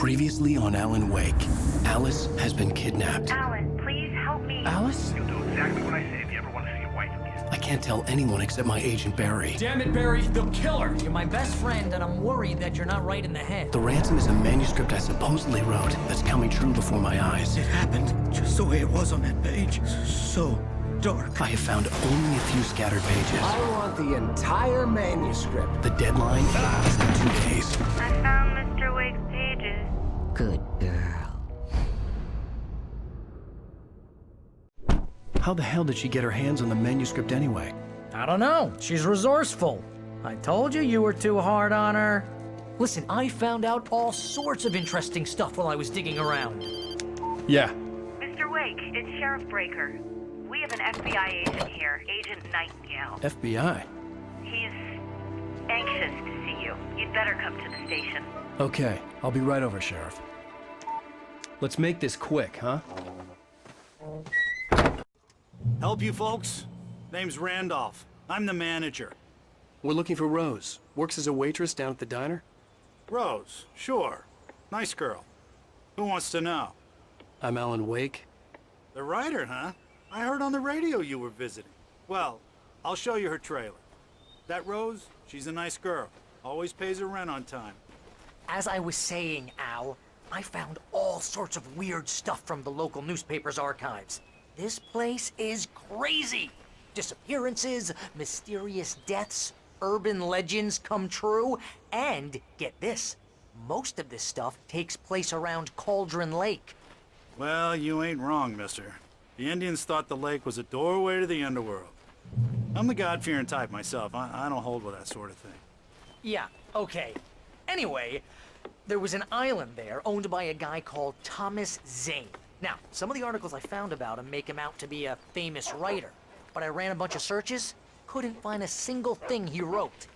Previously on Alan Wake, Alice has been kidnapped. Alan, please help me. Alice? You'll do exactly what I say if you ever want to see your wife again. I can't tell anyone except my agent Barry. Damn it, Barry, they'll kill her! You're my best friend, and I'm worried that you're not right in the head. The ransom is a manuscript I supposedly wrote that's coming true before my eyes. It happened just the way it was on that page. So dark. I have found only a few scattered pages. I want the entire manuscript. The deadline is in 2 days. I found Mr. Wake's pages. Good girl. How the hell did she get her hands on the manuscript anyway? I don't know. She's resourceful. I told you were too hard on her. Listen, I found out all sorts of interesting stuff while I was digging around. Yeah. Mr. Wake, it's Sheriff Breaker. We have an FBI agent here, Agent Nightingale. FBI? He's anxious to see you. You'd better come to the station. Okay, I'll be right over, Sheriff. Let's make this quick, huh? Help you folks? Name's Randolph. I'm the manager. We're looking for Rose. Works as a waitress down at the diner. Rose, sure. Nice girl. Who wants to know? I'm Alan Wake. The writer, huh? I heard on the radio you were visiting. Well, I'll show you her trailer. That Rose, she's a nice girl. Always pays her rent on time. As I was saying, Al, I found all sorts of weird stuff from the local newspaper's archives. This place is crazy. Disappearances, mysterious deaths, urban legends come true, and get this, most of this stuff takes place around Cauldron Lake. Well, you ain't wrong, mister. The Indians thought the lake was a doorway to the underworld. I'm the God-fearing type myself. I don't hold with that sort of thing. Yeah, okay. Anyway, there was an island there owned by a guy called Thomas Zane. Now, some of the articles I found about him make him out to be a famous writer, but I ran a bunch of searches, couldn't find a single thing he wrote.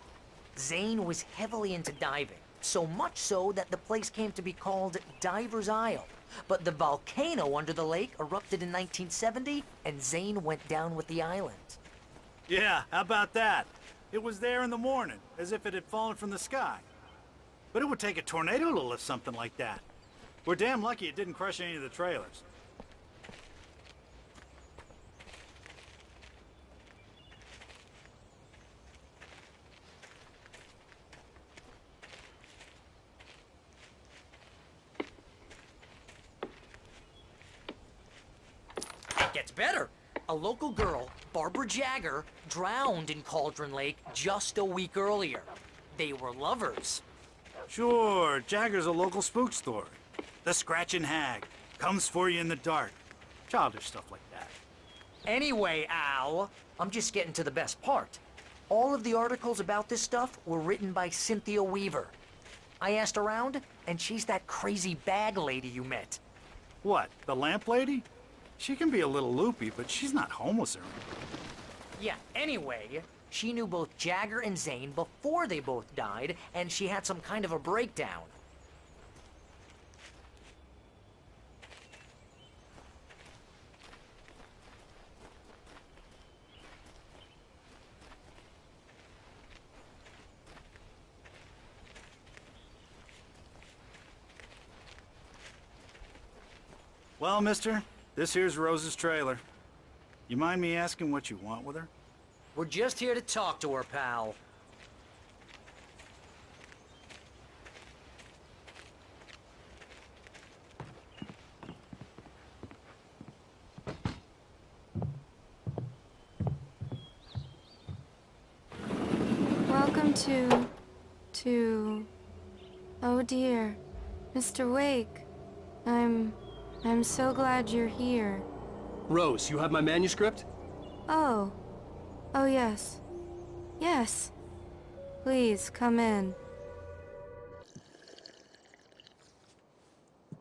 Zane was heavily into diving, so much so that the place came to be called Diver's Isle. But the volcano under the lake erupted in 1970, and Zane went down with the island. Yeah, how about that? It was there in the morning, as if it had fallen from the sky. But it would take a tornado to lift something like that. We're damn lucky it didn't crush any of the trailers. It gets better. A local girl, Barbara Jagger, drowned in Cauldron Lake just a week earlier. They were lovers. Sure, Jagger's a local spook story. The Scratching Hag comes for you in the dark. Childish stuff like that. Anyway, Al, I'm just getting to the best part. All of the articles about this stuff were written by Cynthia Weaver. I asked around, and she's that crazy bag lady you met. What, the lamp lady? She can be a little loopy, but she's not homeless or anything. Yeah, anyway, she knew both Jagger and Zane before they both died, and she had some kind of a breakdown. Well, mister, this here's Rose's trailer. You mind me asking what you want with her? We're just here to talk to her, pal. Welcome to... Oh dear, Mr. Wake. I'm so glad you're here. Rose, you have my manuscript? Oh. Oh, yes. Yes. Please, come in.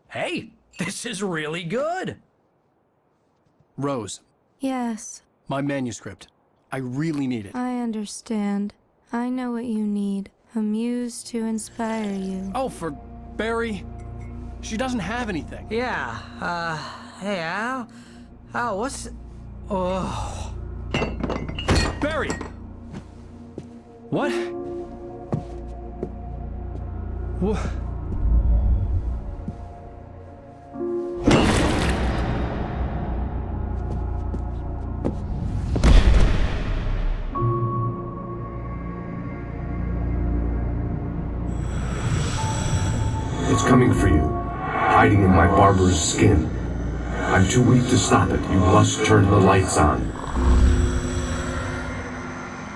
Hey, this is really good. Rose, Yes, my manuscript. I really need it. I understand. I know what you need. A muse to inspire you. Oh, for Barry. She doesn't have anything. Yeah, hey, Al? Al, what's... Oh... Barry! What? It's coming for you, hiding in my barber's skin. I'm too weak to stop it. You must turn the lights on.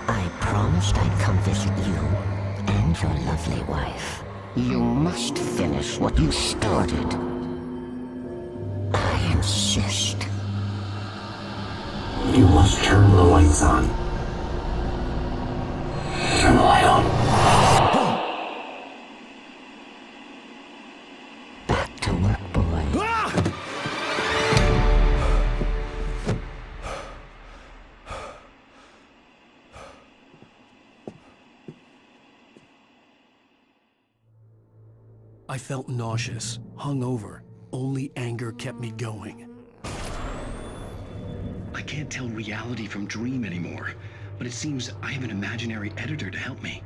I promised I'd come visit you and your lovely wife. You must finish what you started. I insist. You must turn the lights on. Turn the light on. Back to work, boy. I felt nauseous, hungover. Only anger kept me going. I can't tell reality from dream anymore, but it seems I have an imaginary editor to help me.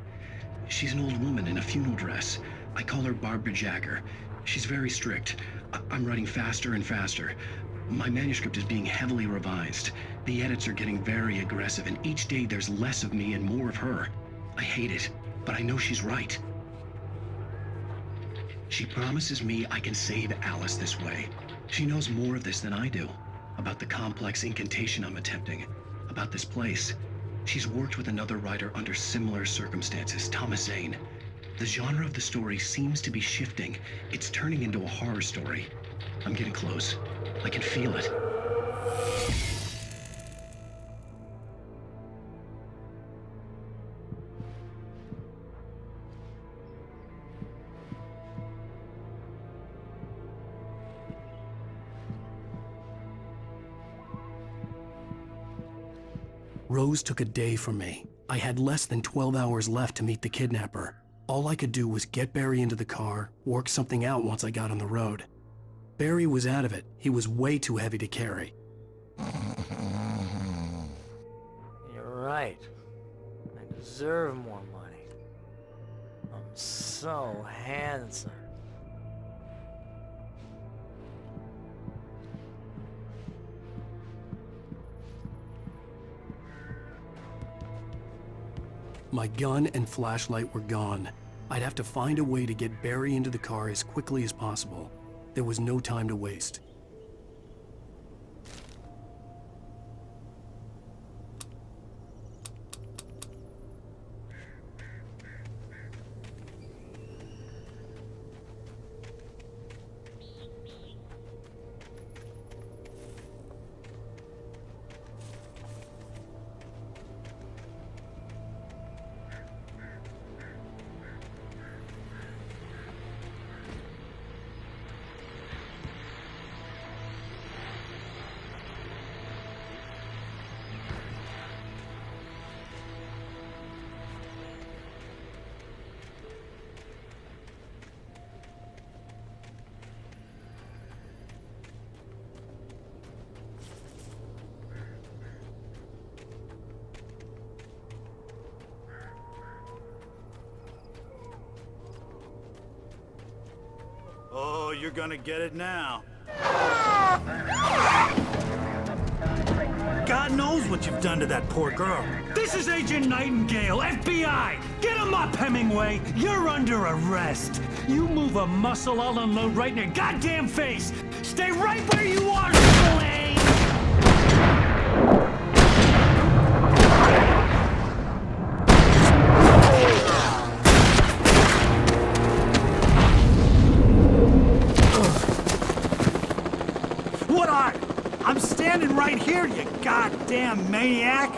She's an old woman in a funeral dress. I call her Barbara Jagger. She's very strict. I'm writing faster and faster. My manuscript is being heavily revised. The edits are getting very aggressive, and each day there's less of me and more of her. I hate it, but I know she's right. She promises me I can save Alice this way. She knows more of this than I do. About the complex incantation I'm attempting. About this place. She's worked with another writer under similar circumstances, Thomas Zane. The genre of the story seems to be shifting. It's turning into a horror story. I'm getting close. I can feel it. Rose took a day from me. I had less than 12 hours left to meet the kidnapper. All I could do was get Barry into the car, work something out once I got on the road. Barry was out of it. He was way too heavy to carry. You're right. I deserve more money. I'm so handsome. My gun and flashlight were gone. I'd have to find a way to get Barry into the car as quickly as possible. There was no time to waste. Oh, you're gonna get it now. God knows what you've done to that poor girl. This is Agent Nightingale, FBI! Get him up, Hemingway! You're under arrest! You move a muscle, I'll unload right in your goddamn face! Stay right where you are, Slane! I'm standing right here, you goddamn maniac!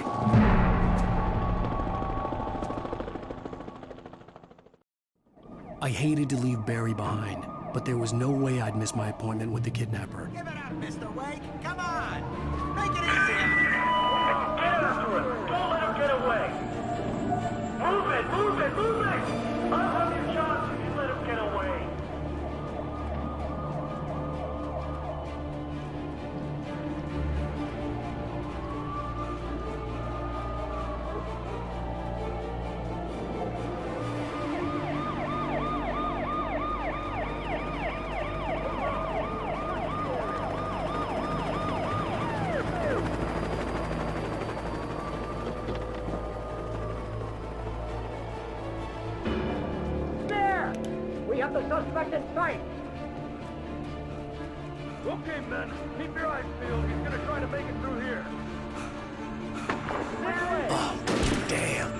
I hated to leave Barry behind, but there was no way I'd miss my appointment with the kidnapper. Give it up, Mr. Wake. Come on. Make it easy. Get after him! Don't let him get away! Move it! Move it! Move it! I'll have your chance if you let him get away! got the suspect in sight. Okay, men. Keep your eyes peeled. He's gonna try to make it through here. This way. Oh, damn.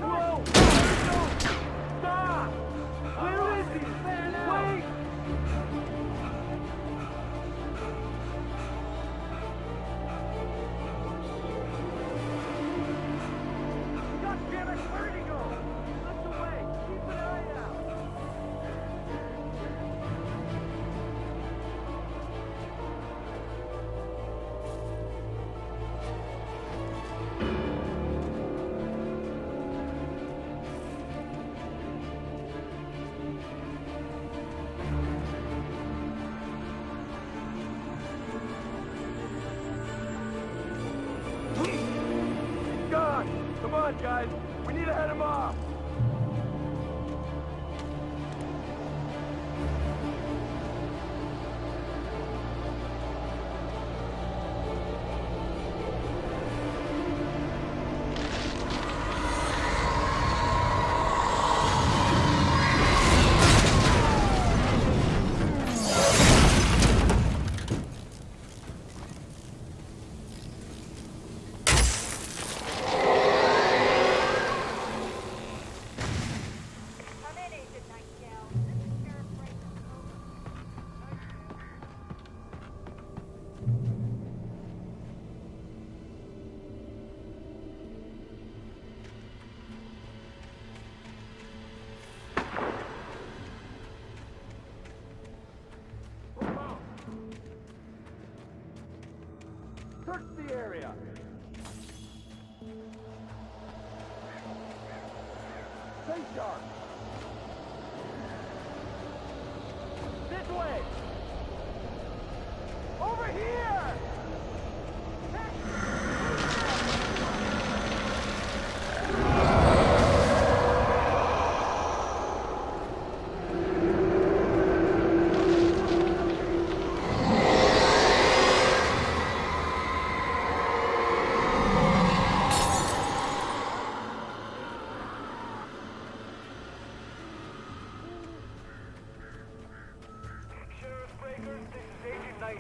Whoa! Stop! Where is he? Wait! God damn it! Where'd he go? He slipped away. Keep an eye out. He's gone. Come on, guys. We need to head him off. Search the area. Stay sharp. This way. Over here.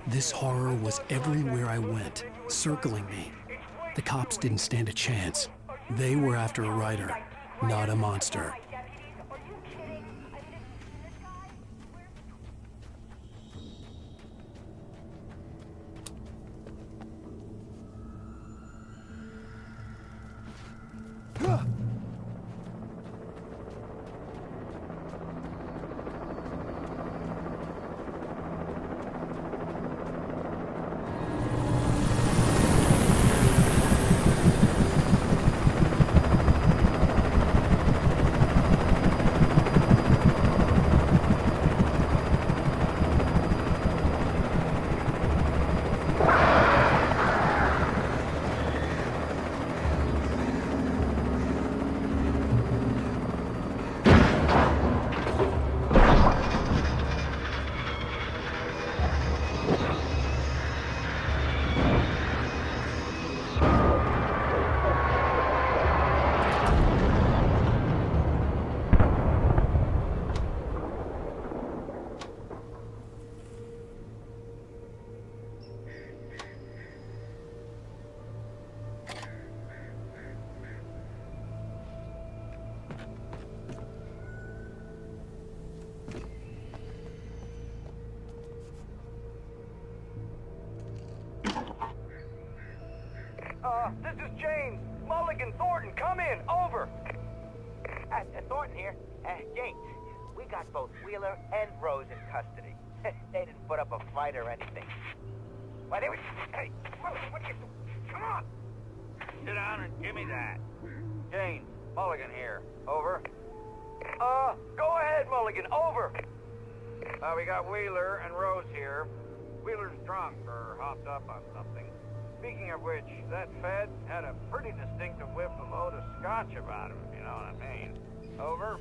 This horror was everywhere I went, circling me. The cops didn't stand a chance. They were after a writer, not a monster. This is James. Mulligan, Thornton, come in. Over. Thornton here. James, we got both Wheeler and Rose in custody. They didn't put up a fight or anything. Why, they were... Hey, what you... Come on. Sit down and give me that. James, Mulligan here. Over. Go ahead, Mulligan. Over. We got Wheeler and Rose here. Wheeler's drunk or hopped up on something. Speaking of which, that Fed had a pretty distinctive whiff of load of scotch about him, you know what I mean. Over.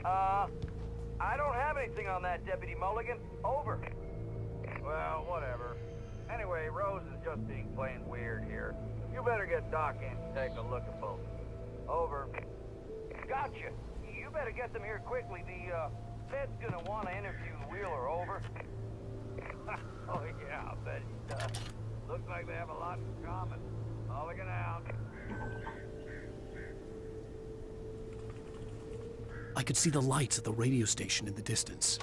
I don't have anything on that, Deputy Mulligan. Over. Well, whatever. Anyway, Rose is just being plain weird here. You better get Doc in to take a look at both. Over. Gotcha. You better get them here quickly. The Fed's gonna want to interview Wheeler, over. Oh yeah, I bet he does. Looks like they have a lot in common. Mulligan out. I could see the lights at the radio station in the distance.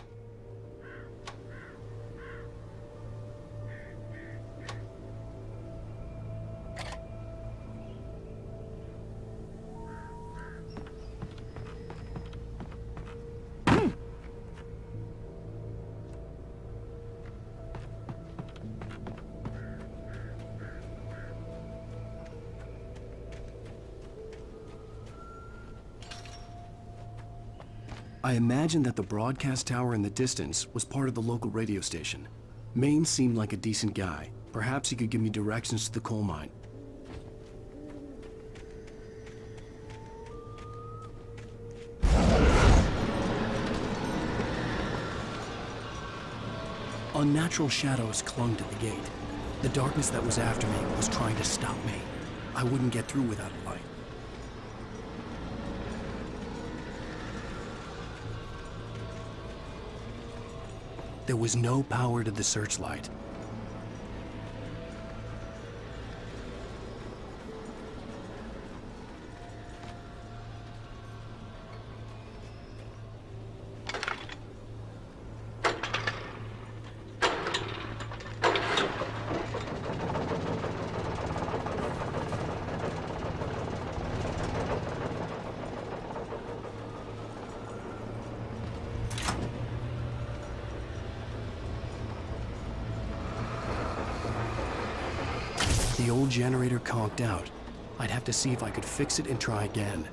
I imagined that the broadcast tower in the distance was part of the local radio station. Maine seemed like a decent guy. Perhaps he could give me directions to the coal mine. Unnatural shadows clung to the gate. The darkness that was after me was trying to stop me. I wouldn't get through without a light. There was no power to the searchlight. The old generator conked out. I'd have to see if I could fix it and try again.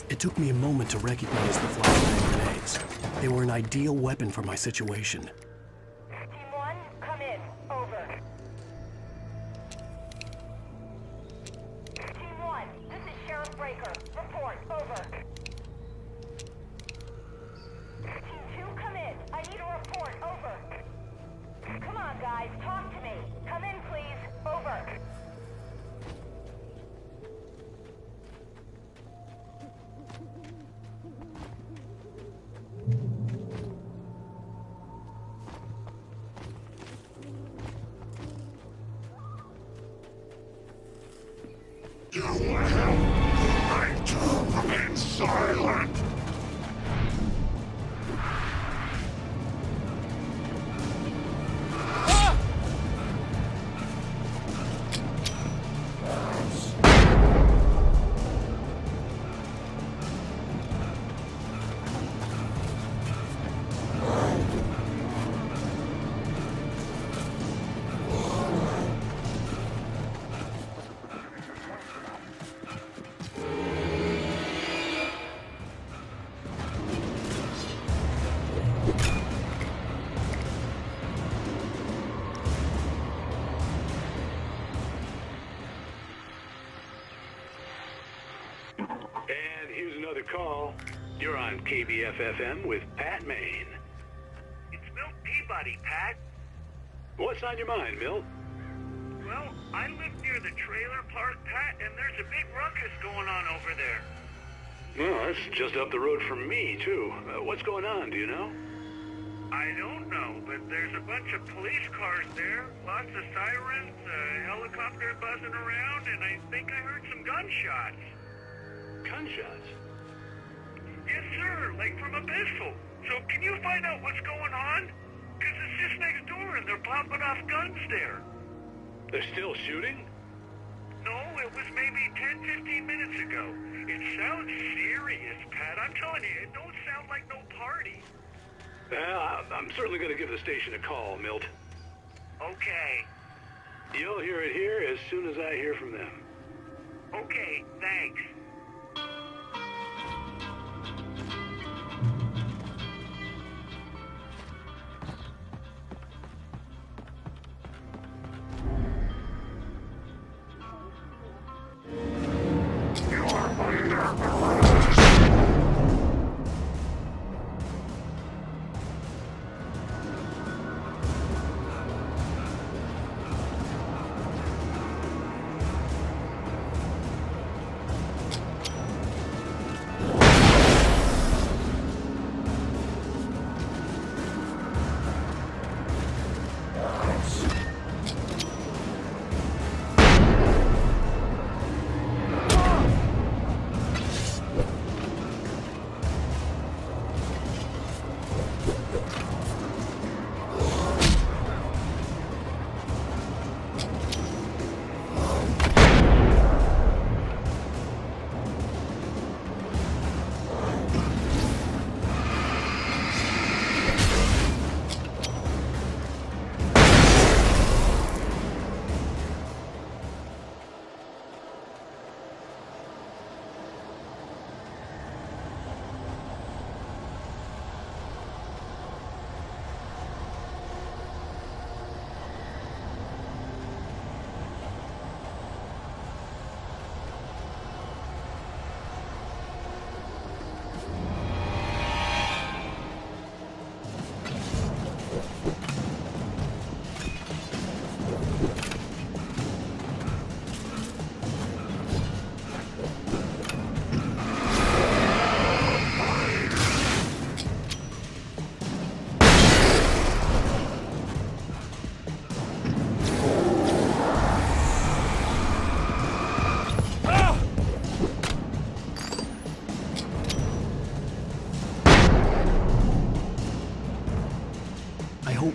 It took me a moment to recognize the flashbang grenades. They were an ideal weapon for my situation. Team 1, come in. Over. Team 1, this is Sheriff Breaker. Report. Over. Team 2, come in. I need a report. Over. Come on, guys. Talk to me. Come in, please. Over. You have right to remain silent. another call. You're on KBF-FM with Pat Maine. It's Milt Peabody, Pat. What's on your mind, Milt? Well, I live near the trailer park, Pat, and there's a big ruckus going on over there. Well, that's just up the road from me, too. What's going on, do you know? I don't know, but there's a bunch of police cars there, lots of sirens, a helicopter buzzing around, and I think I heard some gunshots. Gunshots? Yes, sir, like from a pistol. So can you find out what's going on? Because it's just next door and they're popping off guns there. They're still shooting? No, it was maybe 10, 15 minutes ago. It sounds serious, Pat. I'm telling you, it don't sound like no party. Well, I'm certainly going to give the station a call, Milt. Okay. You'll hear it here as soon as I hear from them. Okay, thanks.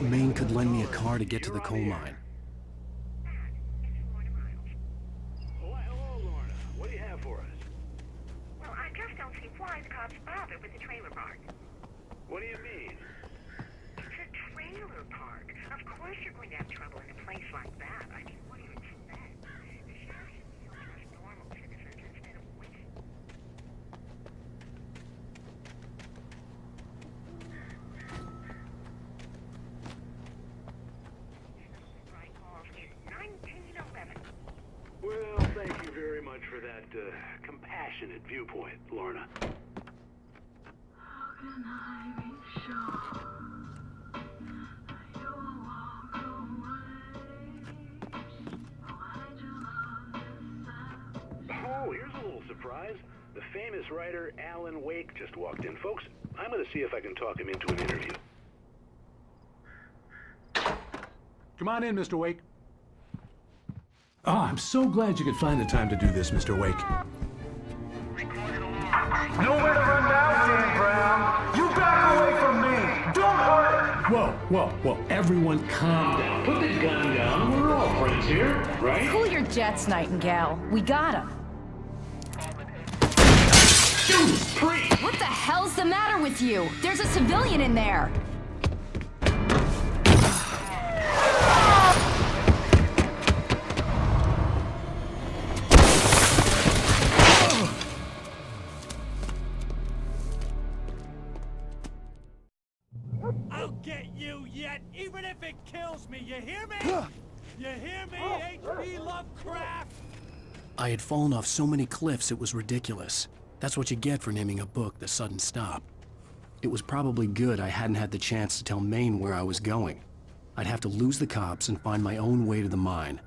Maine could lend me a car to get to the coal mine. Oh, hello, Lorna. What do you have for us? Well, I just don't see why the cops bother with the trailer park. What do you mean? It's a trailer park. Of course you're going to have trouble in a place like that. I mean, what do you expect? The sheriff should deal with us normal citizens instead of with... Well, thank you very much for that compassionate viewpoint, Lorna. How can I be sure you will walk away? Why'd you love this time? Oh, here's a little surprise. The famous writer Alan Wake just walked in. Folks, I'm going to see if I can talk him into an interview. Come on in, Mr. Wake. Oh, I'm so glad you could find the time to do this, Mr. Wake. Nowhere to run now, Dan Brown. You back away from me. Don't hurt. Whoa. Everyone calm down. Put the gun down. We're all friends here, right? Cool your jets, Nightingale. We got him. Shoot, priest! What the hell's the matter with you? There's a civilian in there. I'll get you yet, even if it kills me. You hear me? You hear me, H.P. Lovecraft? I had fallen off so many cliffs it was ridiculous. That's what you get for naming a book The Sudden Stop. It was probably good I hadn't had the chance to tell Maine where I was going. I'd have to lose the cops and find my own way to the mine.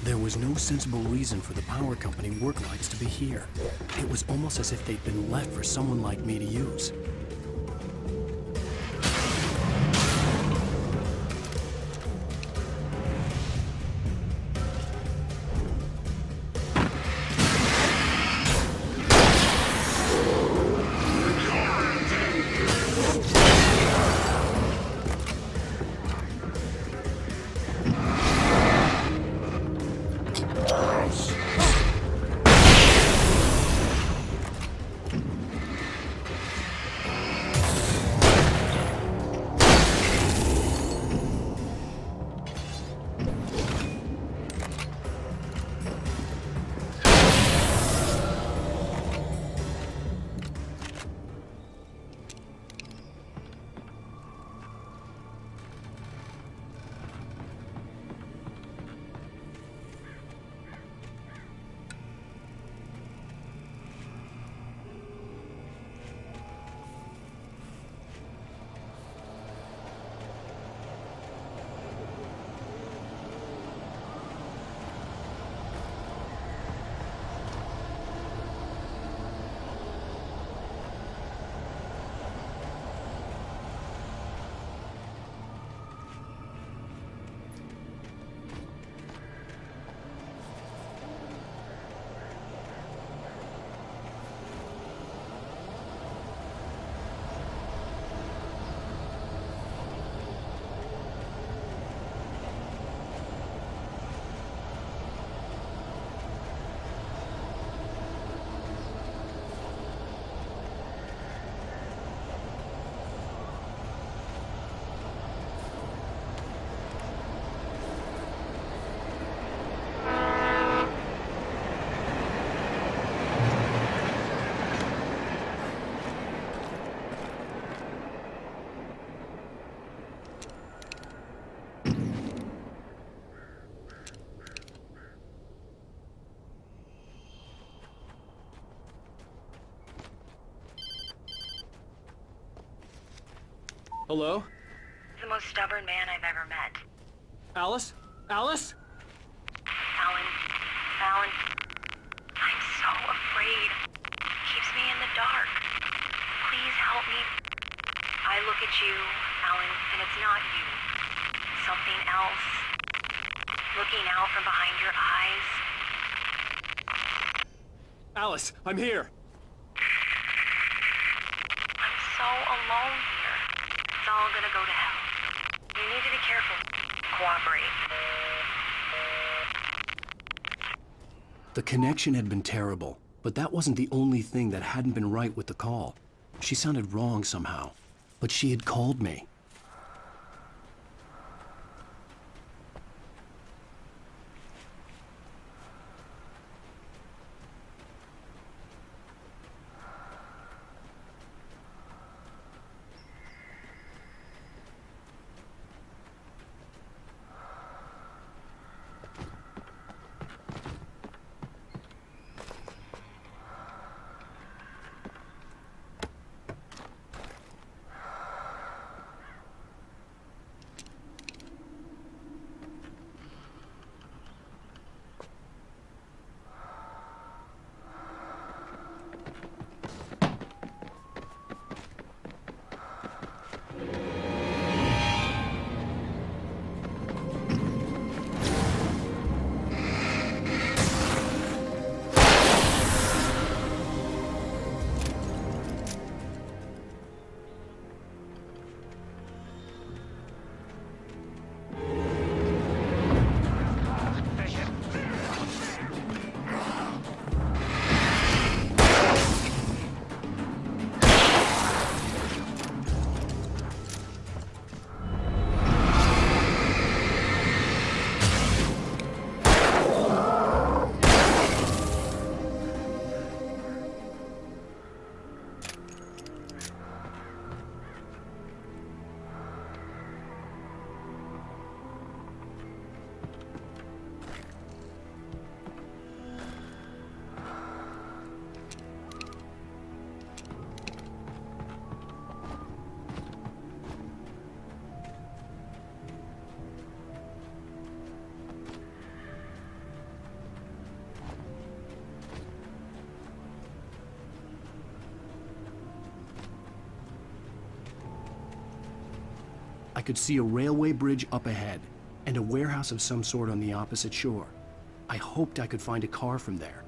There was no sensible reason for the power company work lights to be here. It was almost as if they'd been left for someone like me to use. Hello? The most stubborn man I've ever met. Alice? Alice? Alan. Alan. I'm so afraid. Keeps me in the dark. Please help me. I look at you, Alan, and it's not you. Something else. Looking out from behind your eyes. Alice, I'm here. alone here. It's all gonna go to hell. You need to be careful. Cooperate. The connection had been terrible, but that wasn't the only thing that hadn't been right with the call. She sounded wrong somehow, but she had called me. I could see a railway bridge up ahead, and a warehouse of some sort on the opposite shore. I hoped I could find a car from there.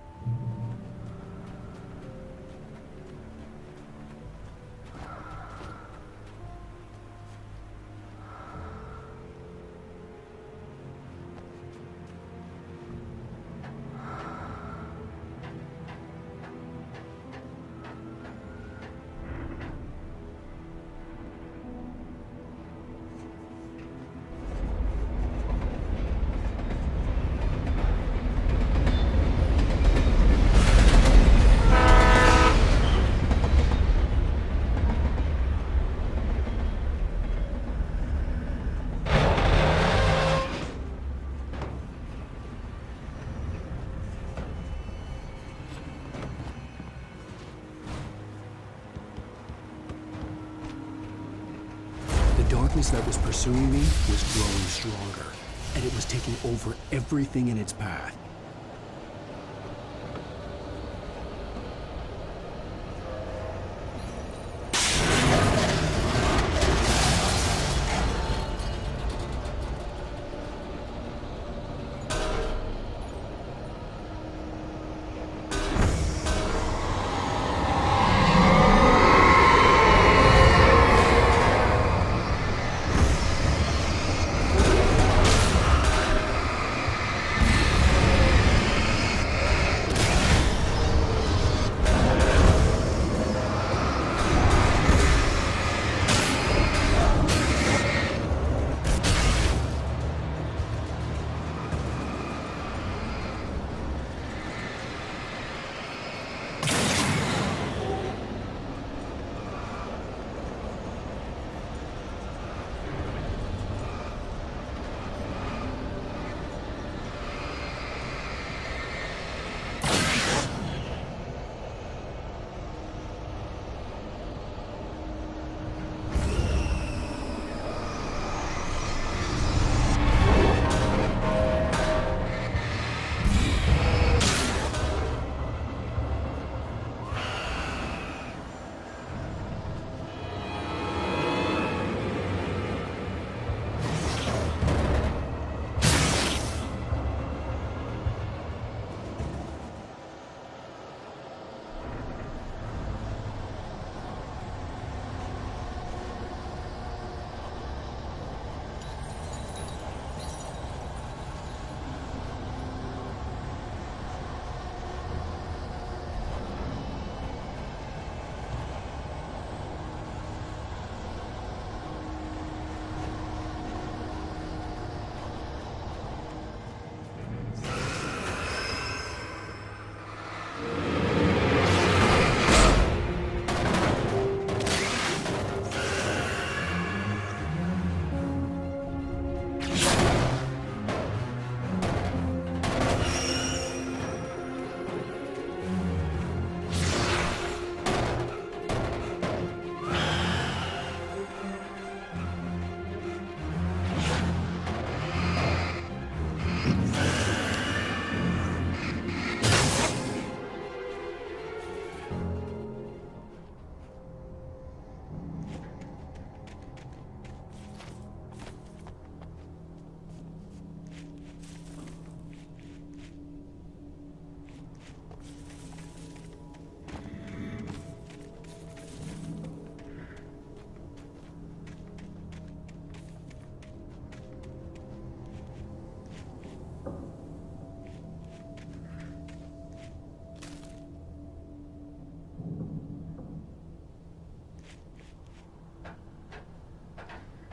The darkness that was pursuing me was growing stronger, and it was taking over everything in its path.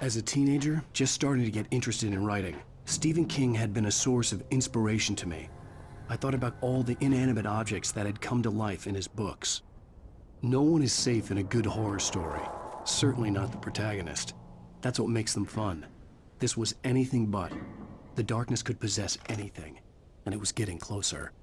As a teenager, just starting to get interested in writing, Stephen King had been a source of inspiration to me. I thought about all the inanimate objects that had come to life in his books. No one is safe in a good horror story, certainly not the protagonist. That's what makes them fun. This was anything but. The darkness could possess anything, and it was getting closer.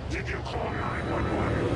Did you call 911?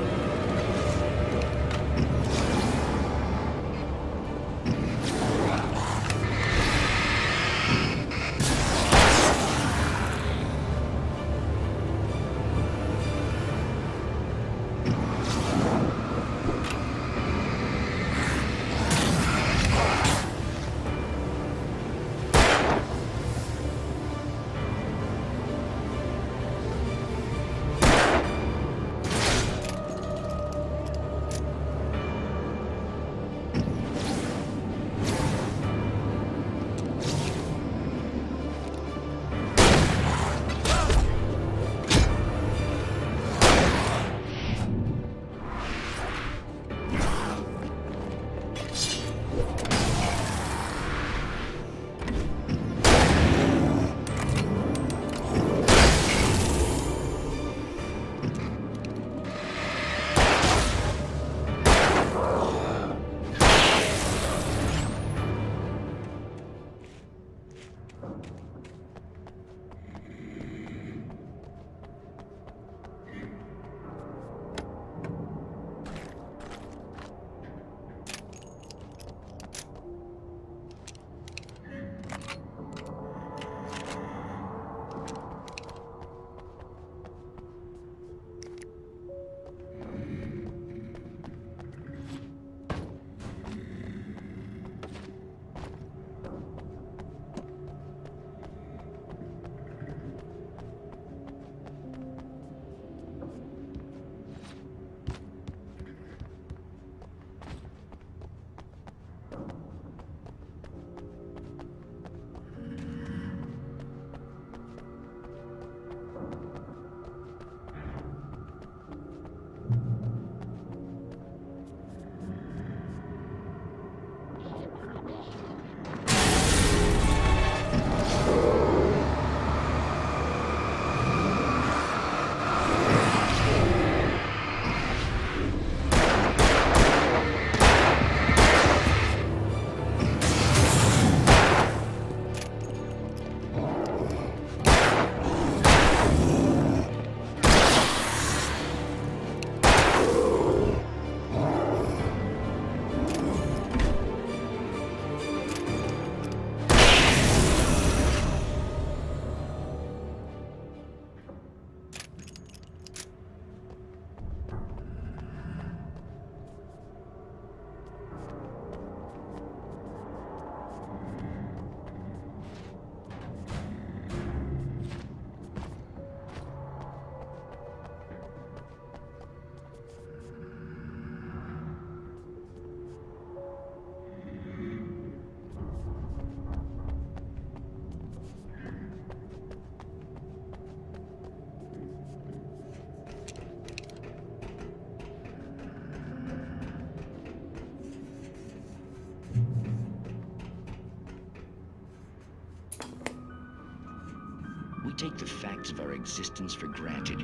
We take the facts of our existence for granted,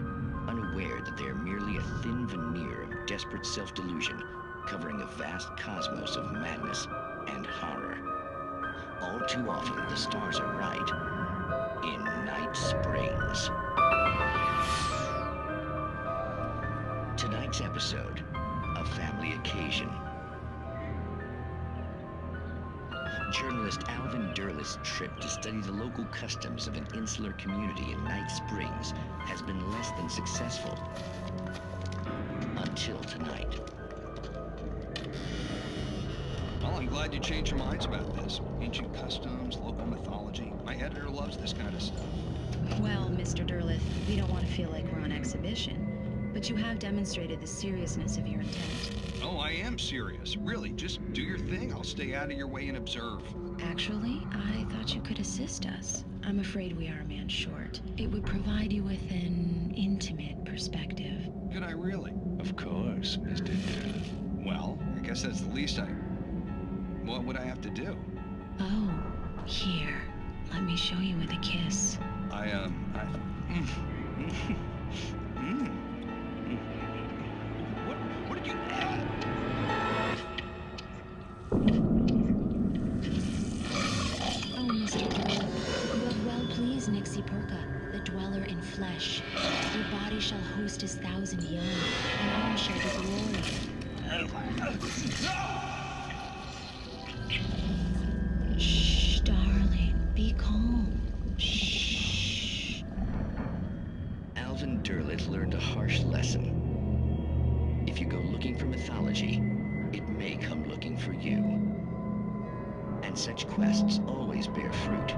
unaware that they are merely a thin veneer of desperate self-delusion covering a vast cosmos of madness and horror. All too often, the stars are right. In Night Springs. Tonight's episode, a family occasion. Journalist Alvin Derleth's trip to study the local customs of an insular community in Night Springs has been less than successful. Until tonight. Well, I'm glad you changed your minds about this. Ancient customs, local mythology. My editor loves this kind of stuff. Well, Mr. Derleth, we don't want to feel like we're on exhibition, but you have demonstrated the seriousness of your intent. Oh, I am serious. Really, just do your thing. I'll stay out of your way and observe. Actually, I thought you could assist us. I'm afraid we are a man short. It would provide you with an intimate perspective. Could I really? Of course, Mr. Derleth. Well, I guess that's the least I... What would I have to do? Oh, here. Let me show you with a kiss. What did you add? Oh, Mr. Derleth, but well pleased, Nixie Perka, the dweller in flesh. Your body shall host his 1,000 young, and all shall be glory. Shh, darling, be calm. Shh. Alvin Derleth learned a harsh lesson. If you go looking for mythology, it may come looking for you. And such quests always bear fruit.